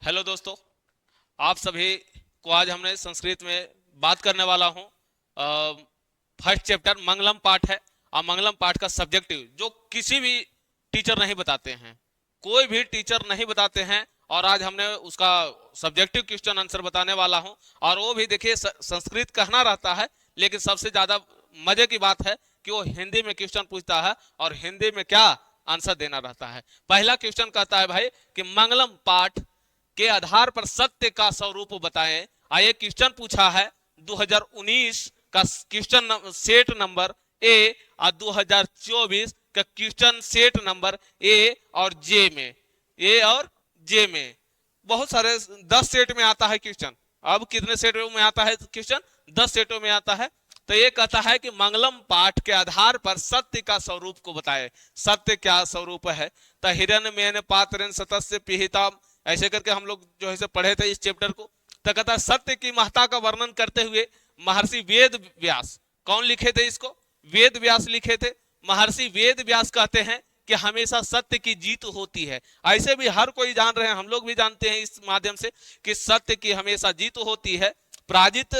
Hello दोस्तों, आप सभी को आज हमने संस्कृत में बात करने वाला हूँ। फर्स्ट चैप्टर मंगलम पाठ है और मंगलम पाठ का सब्जेक्टिव जो किसी भी टीचर नहीं बताते हैं, कोई भी टीचर नहीं बताते हैं। और आज हमने उसका सब्जेक्टिव क्वेश्चन आंसर बताने वाला हूँ। और वो भी देखिए, संस्कृत कहना रहता है, लेकिन सबसे ज्यादा मजे की बात है कि वो हिंदी में क्वेश्चन पूछता है और हिंदी में क्या आंसर देना रहता है। पहला क्वेश्चन कहता है भाई कि मंगलम पाठ के आधार पर सत्य का स्वरूप बताएं। आइए, क्वेश्चन पूछा है 2019 का क्वेश्चन सेट नंबर ए और 2024 का क्वेश्चन सेट नंबर ए और जे में, ए और जे में बहुत सारे 10 सेट में आता है क्वेश्चन। अब कितने सेटों में आता है क्वेश्चन? 10 सेटों में आता है। तो ये कहता है कि मंगलम पाठ के आधार पर सत्य का स्वरूप को बताए। सत्य क्या स्वरूप है? तो हिरण्य मेन पात्र सतस्य पिहिता, ऐसे करके हम लोग जो है पढ़े थे इस चैप्टर को। तो कहता है सत्य की महत्ता का वर्णन करते हुए महर्षि वेद व्यास, कौन लिखे थे इसको? वेद व्यास लिखे थे। महर्षि वेद व्यास कहते हैं कि हमेशा सत्य की जीत होती है। ऐसे भी हर कोई जान रहे हैं, हम लोग भी जानते हैं इस माध्यम से कि सत्य की हमेशा जीत होती है, पराजित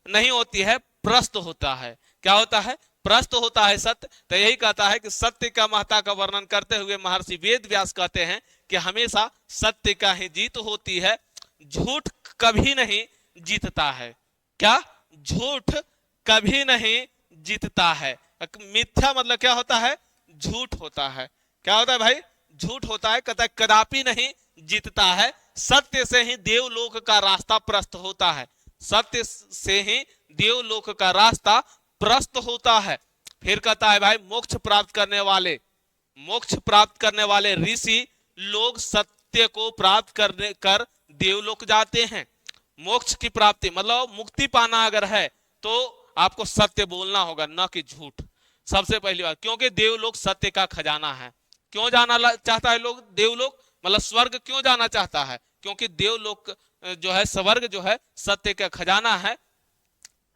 नहीं होती है, प्रस्त होता है। क्या होता है? प्रस्त होता है सत्य। तो यही कहता है कि सत्य का महत्ता का वर्णन करते हुए महर्षि वेद व्यास कहते हैं कि हमेशा सत्य का ही जीत होती है, झूठ कभी नहीं जीतता है। क्या? झूठ कभी नहीं जीतता है। मिथ्या मतलब क्या होता है? झूठ होता है। क्या होता है भाई? झूठ होता है। कहता है कदापि नहीं जीतता है, सत्य से ही देवलोक का रास्ता प्रस्त होता है। सत्य से ही देवलोक का रास्ता प्रस्त होता है। फिर कहता है भाई मोक्ष प्राप्त करने वाले ऋषि लोग सत्य को प्राप्त करने कर देवलोक जाते हैं। मोक्ष की प्राप्ति मतलब मुक्ति पाना अगर है तो आपको सत्य बोलना होगा, न कि झूठ। सबसे पहली बात, क्योंकि देवलोक सत्य का खजाना है। क्यों जाना चाहता है लोग देवलोक? मतलब स्वर्ग क्यों जाना चाहता है? क्योंकि देवलोक जो है, स्वर्ग जो है, सत्य का खजाना है।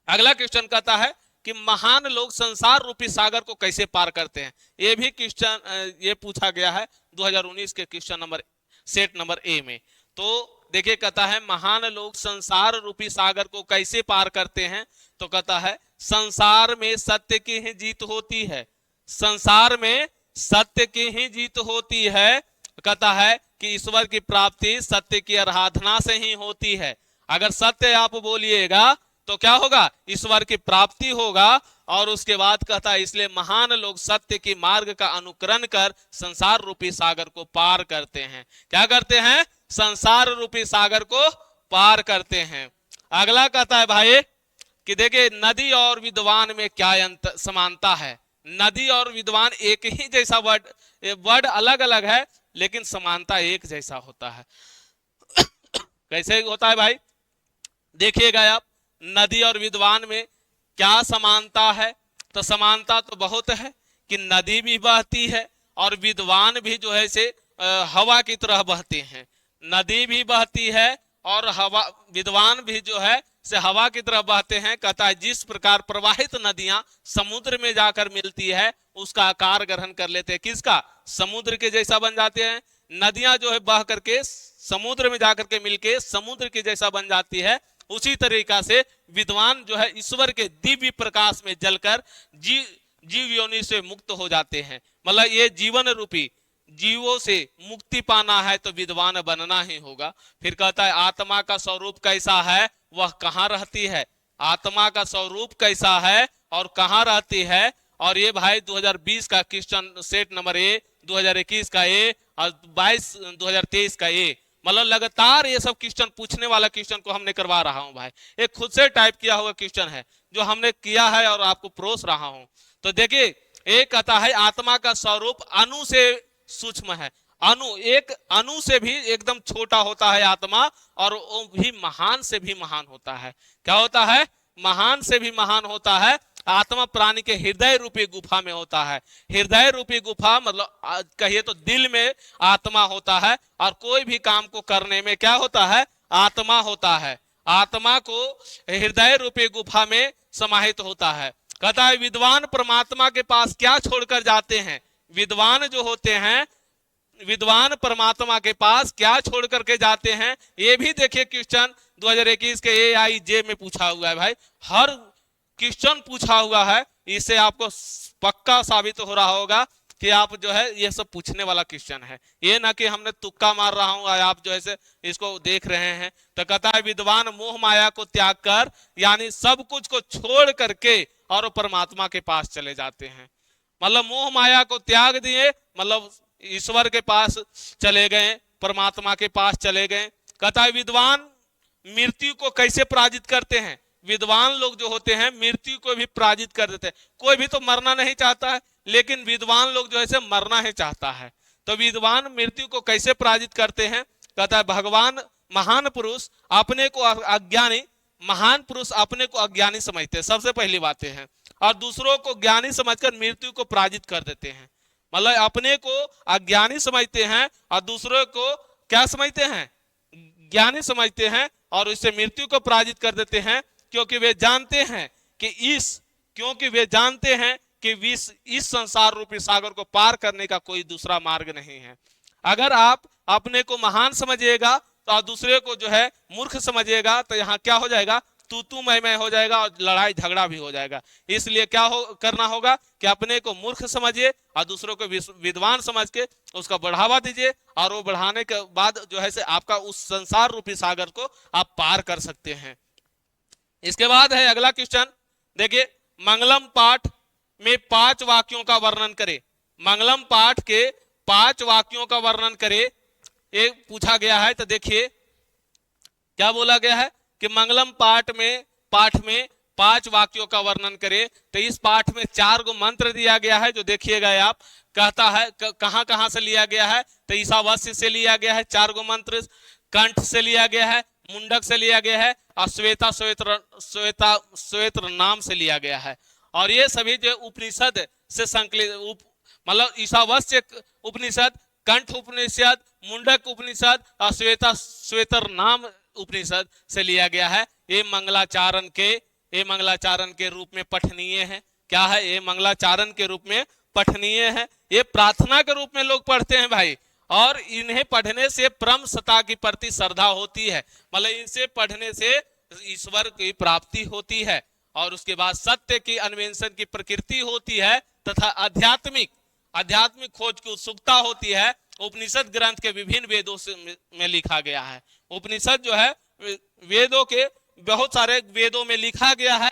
अगला क्वेश्चन कहता है कि महान लोग संसार रूपी सागर को कैसे पार करते हैं। ये भी क्वेश्चन ये पूछा गया है 2019 के question number set number A में। तो देखिए, कहता है महान लोग संसार रूपी सागर को कैसे पार करते हैं। तो कहता है संसार में सत्य की ही जीत होती है। संसार में सत्य की ही जीत होती है। कहता है कि ईश्वर की प्राप्ति सत्य की आराधना से ही होती है। अगर सत्य आप बोलिएगा तो क्या होगा? ईश्वर की प्राप्ति होगा। और उसके बाद कहता है इसलिए महान लोग सत्य की मार्ग का अनुकरण कर संसार रूपी सागर को पार करते हैं। क्या करते हैं? संसार रूपी सागर को पार करते हैं। अगला कहता है भाई कि देखिए, नदी और विद्वान में क्या समानता है। नदी और विद्वान एक ही जैसा वर्ड अलग अलग है, लेकिन समानता एक जैसा होता है। कैसे होता है भाई? देखिएगा आप, नदी और विद्वान में क्या समानता है। तो समानता तो बहुत है कि नदी भी बहती है और विद्वान भी जो है से हवा की तरह बहते हैं। नदी भी बहती है और हवा, विद्वान भी जो है से हवा की तरह बहते हैं। कहता है जिस प्रकार प्रवाहित नदियां समुद्र में जाकर मिलती है उसका आकार ग्रहण कर लेते हैं। किसका? समुद्र के जैसा बन जाते हैं। नदियां जो है बह करके समुद्र में जाकर के मिलके समुद्र के जैसा बन जाती है। उसी तरीका से विद्वान जो है ईश्वर के दिव्य प्रकाश में जलकर जीव योनि से मुक्त हो जाते हैं। मतलब ये जीवन रूपी जीवों से मुक्ति पाना है तो विद्वान बनना ही होगा। फिर कहता है आत्मा का स्वरूप कैसा है, वह कहाँ रहती है। आत्मा का स्वरूप कैसा है और कहाँ रहती है। और ये भाई 2020 का क्वेश्चन सेट नंबर ए, 2021 का ए और 2023 का ए। मतलब लगातार ये सब क्वेश्चन पूछने वाला क्वेश्चन को हमने करवा रहा हूं भाई। एक खुद से टाइप किया हुआ क्वेश्चन है जो हमने किया है और आपको परोस रहा हूं। तो देखिए, एक कहता है आत्मा का स्वरूप अणु से सूक्ष्म है। एक अणु से भी एकदम छोटा होता है आत्मा, और वो भी महान से भी महान होता है। क्या होता है? महान से भी महान होता है। आत्मा प्राणी के हृदय रूपी गुफा में होता है। हृदय रूपी गुफा मतलब कहिए तो दिल में आत्मा होता है। और कोई भी काम को करने में क्या होता है? आत्मा होता है। आत्मा को हृदय रूपी गुफा में समाहित होता है। कहता है विद्वान परमात्मा के पास क्या छोड़कर जाते हैं। विद्वान जो होते हैं विद्वान परमात्मा के पास क्या छोड़ करके जाते हैं, ये भी देखिए क्वेश्चन 2021 के AIJ में पूछा हुआ है भाई, हर क्वेश्चन पूछा हुआ है। इससे आपको पक्का साबित हो रहा होगा कि आप जो है ये सब पूछने वाला क्वेश्चन है, ये ना कि हमने तुक्का मार रहा हूं, आप जो है इसको देख रहे हैं। तो कहता है विद्वान मोह माया को त्याग कर, यानी सब कुछ को छोड़ करके और परमात्मा के पास चले जाते हैं। मतलब मोह माया को त्याग दिए, मतलब ईश्वर के पास चले गए, परमात्मा के पास चले गए। कहता है विद्वान मृत्यु को कैसे पराजित करते हैं, विद्वान लोग जो होते हैं मृत्यु को भी पराजित कर देते हैं। कोई भी तो मरना नहीं चाहता है, लेकिन विद्वान लोग जो है मरना ही चाहता है। तो विद्वान मृत्यु को कैसे पराजित करते हैं, कहता है भगवान महान पुरुष अपने को अज्ञानी, महान पुरुष अपने को अज्ञानी समझते हैं, सबसे पहली बातें हैं, और दूसरों को ज्ञानी समझकर मृत्यु को पराजित कर देते हैं। मतलब अपने को अज्ञानी समझते हैं और दूसरों को क्या समझते हैं, ज्ञानी समझते हैं, और इससे मृत्यु को पराजित कर देते हैं। क्योंकि वे जानते हैं कि इस संसार रूपी सागर को पार करने का कोई दूसरा मार्ग नहीं है। अगर आप अपने को महान समझिएगा तो दूसरे को जो है मूर्ख समझिएगा, तो यहाँ क्या हो जाएगा, तू मैं हो जाएगा और लड़ाई झगड़ा भी हो जाएगा। इसलिए क्या करना होगा कि अपने को मूर्ख समझिए और दूसरों को विद्वान समझ के उसका बढ़ावा दीजिए, और वो बढ़ाने के बाद जो है आपका उस संसार रूपी सागर को आप पार कर सकते हैं। इसके बाद है अगला क्वेश्चन, देखिए मंगलम पाठ में 5 वाक्यों का वर्णन करे। मंगलम पाठ के 5 वाक्यों का वर्णन करे, ये पूछा गया है। तो देखिए क्या बोला गया है कि मंगलम पाठ में 5 वाक्यों का वर्णन करे। तो इस पाठ में 4 गो मंत्र दिया गया है, जो देखिएगा आप, कहता है कहां कहां से लिया गया है। तो ईशावास्य से लिया गया है 4 गो मंत्र, कंठ से लिया गया है, मुंडक से लिया गया है, और श्वेत्र नाम से लिया गया है। और ये सभी जो उपनिषद से संकलित, मतलब ईशावास्य उपनिषद, कंठ उपनिषद, मुंडक उपनिषद और श्वेत्र नाम उपनिषद से लिया गया है। ये मंगलाचारण के रूप में पठनीय है। क्या है, ये मंगलाचारण के रूप में पठनीय है। ये प्रार्थना के रूप में लोग पढ़ते हैं भाई, और इन्हें पढ़ने से परम सत्ता की प्रति श्रद्धा होती है। मतलब इनसे पढ़ने से ईश्वर की प्राप्ति होती है, और उसके बाद सत्य की अन्वेषण की प्रकृति होती है, तथा आध्यात्मिक खोज की उत्सुकता होती है। उपनिषद ग्रंथ के विभिन्न वेदों में लिखा गया है। उपनिषद जो है वेदों के बहुत सारे वेदों में लिखा गया है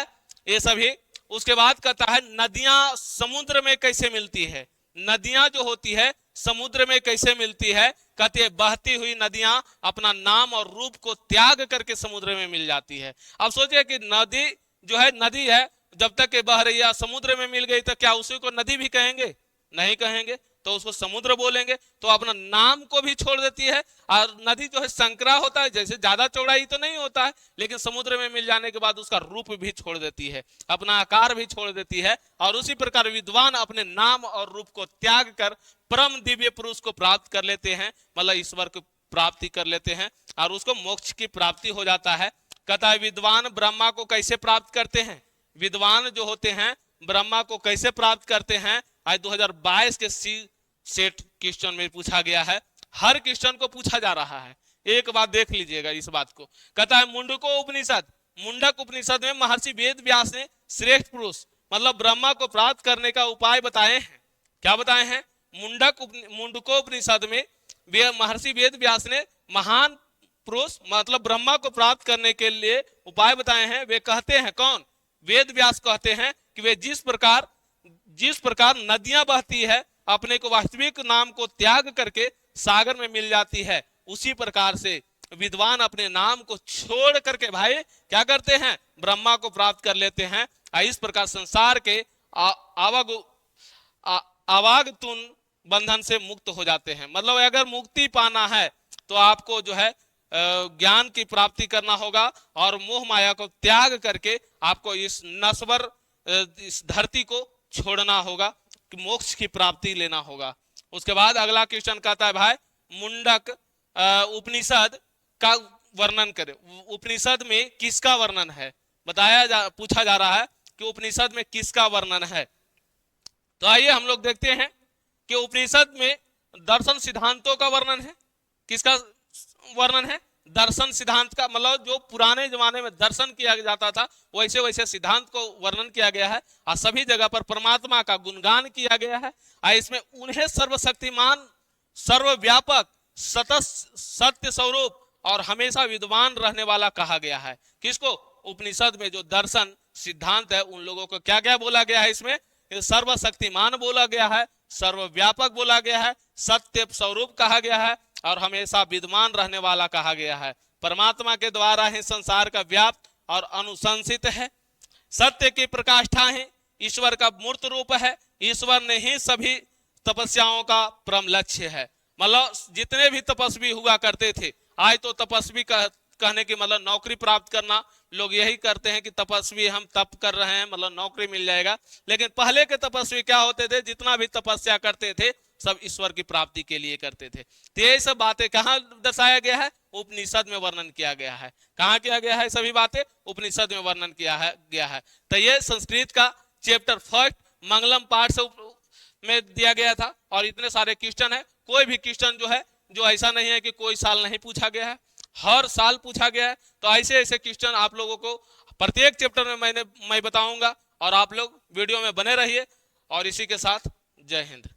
ये सभी। उसके बाद कहता है नदियां समुद्र में कैसे मिलती है, नदियां जो होती है समुद्र में कैसे मिलती है। कहते हैं बहती हुई नदियां अपना नाम और रूप को त्याग करके समुद्र में मिल जाती है। अब सोचिए कि नदी जो है नदी है, जब तक के बह रही है, समुद्र में मिल गई तो क्या उसी को नदी भी कहेंगे, नहीं कहेंगे, तो उसको समुद्र बोलेंगे। तो अपना नाम को भी छोड़ देती है। और नदी जो है संकरा होता है, जैसे ज्यादा चौड़ाई तो नहीं होता है, लेकिन समुद्र में मिल जाने के बाद उसका रूप भी छोड़ देती है, अपना आकार भी छोड़ देती है। और उसी प्रकार विद्वान अपने नाम और रूप को त्याग कर परम दिव्य पुरुष को प्राप्त कर लेते हैं, मतलब ईश्वर को प्राप्ति कर लेते हैं, और उसको मोक्ष की प्राप्ति हो जाता है। कहता है विद्वान ब्रह्मा को कैसे प्राप्त करते हैं, विद्वान जो होते हैं ब्रह्मा को कैसे प्राप्त करते हैं। आज 2022 के सेट क्वेश्चन में पूछा गया है, हर क्वेश्चन को पूछा जा रहा है, एक बात देख लीजिएगा इस बात को। कहता है मुंडक उपनिषद में महर्षि वेद व्यास ने श्रेष्ठ पुरुष मतलब ब्रह्मा को प्राप्त करने का उपाय बताए हैं। क्या बताए हैं, मुंडकोपनिषद में महर्षि वेद व्यास ने महान पुरुष मतलब ब्रह्मा को प्राप्त करने के लिए उपाय बताए हैं। वे कहते हैं, कौन, वेद व्यास कहते हैं कि वे जिस प्रकार नदियां बहती है अपने को वास्तविक नाम को त्याग करके सागर में मिल जाती है, उसी प्रकार से विद्वान अपने नाम को छोड़ करके भाई क्या करते हैं, ब्रह्मा को प्राप्त कर लेते हैं। इस प्रकार संसार के आवागतुन बंधन से मुक्त हो जाते हैं। मतलब अगर मुक्ति पाना है तो आपको जो है ज्ञान की प्राप्ति करना होगा और मोह माया को त्याग करके आपको इस नश्वर इस धरती को छोड़ना होगा, कि मोक्ष की प्राप्ति लेना होगा। उसके बाद अगला क्वेश्चन कहता है भाई मुंडक उपनिषद का वर्णन करे। उपनिषद में किसका वर्णन है, पूछा जा रहा है कि उपनिषद में किसका वर्णन है। तो आइए हम लोग देखते हैं कि उपनिषद में दर्शन सिद्धांतों का वर्णन है। किसका वर्णन है? दर्शन सिद्धांत का, मतलब जो पुराने जमाने में दर्शन किया जाता था वैसे वैसे सिद्धांत को वर्णन किया गया है और सभी जगह पर परमात्मा का गुणगान किया गया है। और इसमें उन्हें सर्वशक्तिमान, सर्वव्यापक, सत्य स्वरूप और हमेशा विद्वान रहने वाला कहा गया है। किसको? उपनिषद में जो दर्शन सिद्धांत है उन लोगों को क्या क्या बोला गया है? इसमें सर्वशक्तिमान बोला गया है, सर्वव्यापक बोला गया है, सत्य स्वरूप कहा गया है और हमेशा विद्वान रहने वाला कहा गया है। परमात्मा के द्वारा ही संसार का व्याप्त और अनुशंसित है, सत्य की प्रकाष्ठा है, ईश्वर का मूर्त रूप है, ईश्वर ने ही सभी तपस्याओं का परम लक्ष्य है। मतलब जितने भी तपस्वी हुआ करते थे, आज तो तपस्वी कहने की मतलब नौकरी प्राप्त करना, लोग यही करते हैं कि तपस्वी हम तप कर रहे हैं मतलब नौकरी मिल जाएगा। लेकिन पहले के तपस्वी क्या होते थे? जितना भी तपस्या करते थे सब ईश्वर की प्राप्ति के लिए करते थे। तो ये सब बातें कहाँ दर्शाया गया है? उपनिषद में वर्णन किया गया है। कहाँ किया गया है? सभी बातें उपनिषद में वर्णन किया गया है। तो ये संस्कृत का चैप्टर फर्स्ट मंगलम पाठ से में दिया गया था और इतने सारे क्वेश्चन है। कोई भी क्वेश्चन जो है, जो ऐसा नहीं है कि कोई साल नहीं पूछा गया है, हर साल पूछा गया है। तो ऐसे ऐसे क्वेश्चन आप लोगों को प्रत्येक चैप्टर में मैं बताऊंगा और आप लोग वीडियो में बने रहिए। और इसी के साथ जय हिंद।